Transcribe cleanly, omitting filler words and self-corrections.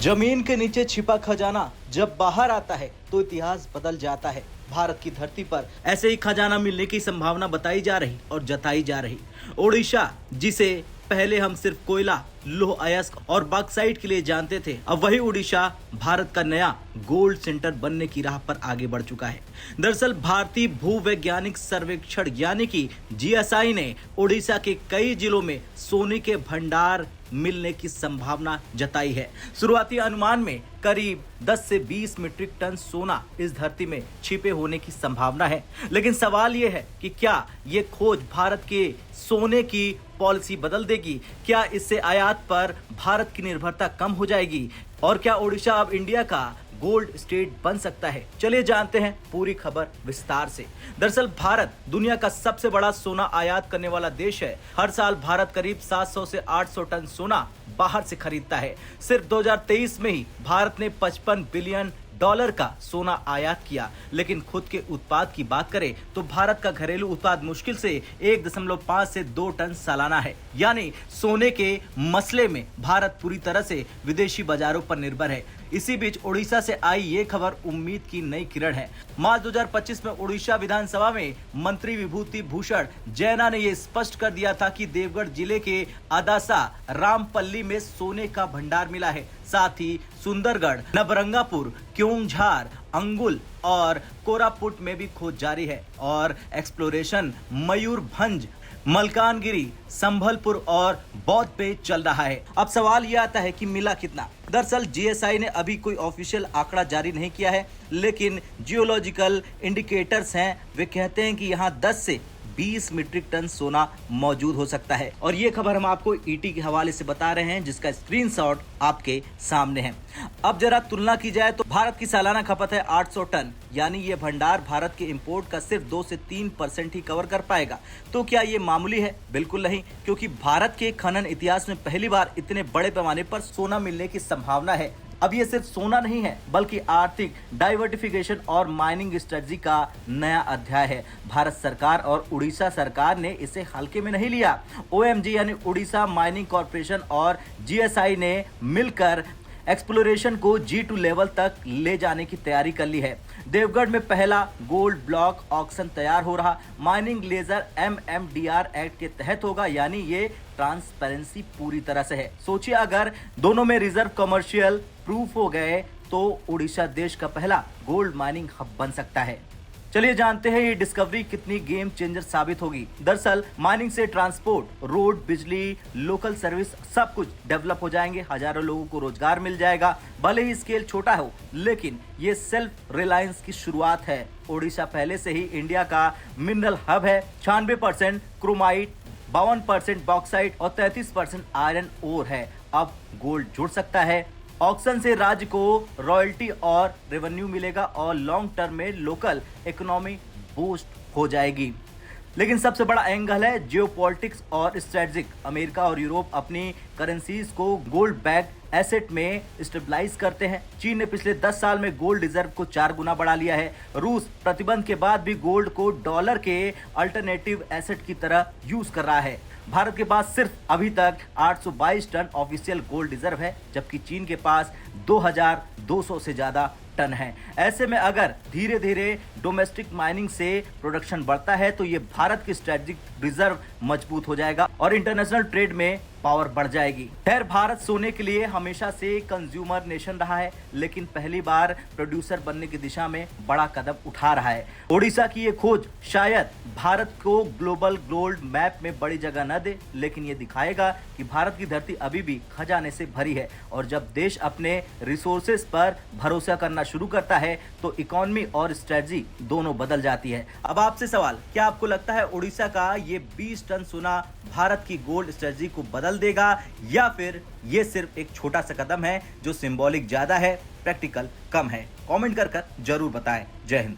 जमीन के नीचे छिपा खजाना जब बाहर आता है तो इतिहास बदल जाता है। भारत की धरती पर ऐसे ही खजाना मिलने की संभावना बताई जा रही और जताई जा रही। ओडिशा, जिसे पहले हम सिर्फ कोयला, लौह अयस्क और बॉक्साइट के लिए जानते थे, अब वही ओडिशा भारत का नया गोल्ड सेंटर बनने की राह पर आगे बढ़ चुका है। दरअसल भारतीय भूवैज्ञानिक सर्वेक्षण यानी कि जीएसआई ने ओडिशा के कई जिलों में सोने के भंडार मिलने की संभावना जताई है। शुरुआती अनुमान में करीब 10 से 20 मीट्रिक टन सोना इस धरती में छिपे होने की संभावना है। लेकिन सवाल यह है कि क्या ये खोज भारत के सोने की पॉलिसी बदल देगी? क्या इससे आयात पर भारत की निर्भरता कम हो जाएगी? और क्या ओडिशा अब इंडिया का गोल्ड स्टेट बन सकता है? चलिए जानते हैं पूरी खबर विस्तार से। दरअसल भारत दुनिया का सबसे बड़ा सोना आयात करने वाला देश है। हर साल भारत करीब 700 से 800 टन सोना बाहर से खरीदता है। सिर्फ 2023 में ही भारत ने 55 बिलियन डॉलर का सोना आयात किया। लेकिन खुद के उत्पाद की बात करें तो भारत का घरेलू उत्पाद मुश्किल से 1.5 से 2 टन सालाना है। यानी सोने के मसले में भारत पूरी तरह से विदेशी बाजारों पर निर्भर है। इसी बीच ओडिशा से आई ये खबर उम्मीद की नई किरण है। मार्च 2025 में ओडिशा विधानसभा में मंत्री विभूति भूषण जैना ने यह स्पष्ट कर दिया था कि देवगढ़ जिले के अदासा रामपल्ली में सोने का भंडार मिला है। साथ ही सुंदरगढ़, नवरंगापुर, क्योंझार, अंगुल और कोरापुट में भी खोज जारी है और एक्सप्लोरेशन मयूरभंज, मलकानगिरी, संभलपुर और बौद्ध पे चल रहा है। अब सवाल यह आता है कि मिला कितना? दरअसल जीएसआई ने अभी कोई ऑफिशियल आंकड़ा जारी नहीं किया है, लेकिन जियोलॉजिकल इंडिकेटर्स हैं, वे कहते हैं कि यहाँ 10 से 20 मीट्रिक टन सोना मौजूद हो सकता है। और ये खबर हम आपको ईटी के हवाले से बता रहे हैं, जिसका स्क्रीनशॉट आपके सामने है। अब जरा तुलना की जाए तो भारत की सालाना खपत है 800 टन, यानी ये भंडार भारत के इंपोर्ट का सिर्फ 2 से 3% ही कवर कर पाएगा। तो क्या ये मामूली है? बिल्कुल नहीं, क्योंकि भारत के खनन इतिहास में पहली बार इतने बड़े पैमाने पर सोना मिलने की संभावना है। अब ये सिर्फ सोना नहीं है, बल्कि आर्थिक डाइवर्सिफिकेशन और माइनिंग स्ट्रेटजी का नया अध्याय है। भारत सरकार और उड़ीसा सरकार ने इसे हल्के में नहीं लिया। ओएमजी यानी उड़ीसा माइनिंग कॉर्पोरेशन और जीएसआई ने मिलकर एक्सप्लोरेशन को G2 लेवल तक ले जाने की तैयारी कर ली है। देवगढ़ में पहला गोल्ड ब्लॉक ऑक्शन तैयार हो रहा। माइनिंग लेजर MMDR एक्ट के तहत होगा, यानी ये ट्रांसपेरेंसी पूरी तरह से है। सोचिए अगर दोनों में रिजर्व कमर्शियल प्रूफ हो गए तो उड़ीसा देश का पहला गोल्ड माइनिंग हब बन सकता है। चलिए जानते हैं ये डिस्कवरी कितनी गेम चेंजर साबित होगी। दरअसल माइनिंग से ट्रांसपोर्ट, रोड, बिजली, लोकल सर्विस सब कुछ डेवलप हो जाएंगे। हजारों लोगों को रोजगार मिल जाएगा। भले ही स्केल छोटा हो, लेकिन ये सेल्फ रिलायंस की शुरुआत है। ओडिशा पहले से ही इंडिया का मिनरल हब है। 96% क्रोमाइट, 52% बॉक्साइट और 33% आयरन ओर है। अब गोल्ड जुड़ सकता है। ऑक्शन से राज्य को रॉयल्टी और रेवेन्यू मिलेगा और लॉन्ग टर्म में लोकल इकोनॉमी बूस्ट हो जाएगी। लेकिन सबसे बड़ा एंगल है जियोपॉलिटिक्स और स्ट्रेटजिक। अमेरिका और यूरोप अपनी करेंसीज को गोल्ड बैक एसेट में स्टेबलाइज करते हैं। चीन ने पिछले 10 साल में गोल्ड रिजर्व को 4 गुना बढ़ा लिया है। रूस प्रतिबंध के बाद भी गोल्ड को डॉलर के अल्टरनेटिव एसेट की तरह यूज कर रहा है। भारत के पास सिर्फ अभी तक 822 टन ऑफिशियल गोल्ड रिजर्व है, जबकि चीन के पास 2200 से ज्यादा टन है। ऐसे में अगर धीरे धीरे डोमेस्टिक माइनिंग से प्रोडक्शन बढ़ता है तो ये भारत की स्ट्रेटेजिक रिजर्व मजबूत हो जाएगा और इंटरनेशनल ट्रेड में पावर बढ़ जाएगी। खैर, भारत सोने के लिए हमेशा से कंज्यूमर नेशन रहा है, लेकिन पहली बार प्रोड्यूसर बनने की दिशा में बड़ा कदम उठा रहा है। ओडिशा की ये खोज शायद भारत को ग्लोबल गोल्ड मैप में बड़ी जगह न दे, लेकिन ये दिखाएगा कि भारत की धरती अभी भी खजाने से भरी है। और जब देश अपने रिसोर्सेज पर भरोसा करना शुरू करता है तो इकोनॉमी और स्ट्रेटजी दोनों बदल जाती है। अब आपसे सवाल, क्या आपको लगता है ओडिशा का ये 20 टन सोना भारत की गोल्ड स्ट्रेटजी को बदल देगा, या फिर ये सिर्फ एक छोटा सा कदम है जो सिंबॉलिक ज्यादा है, प्रैक्टिकल कम है? कमेंट कर जरूर बताएं। जय हिंद।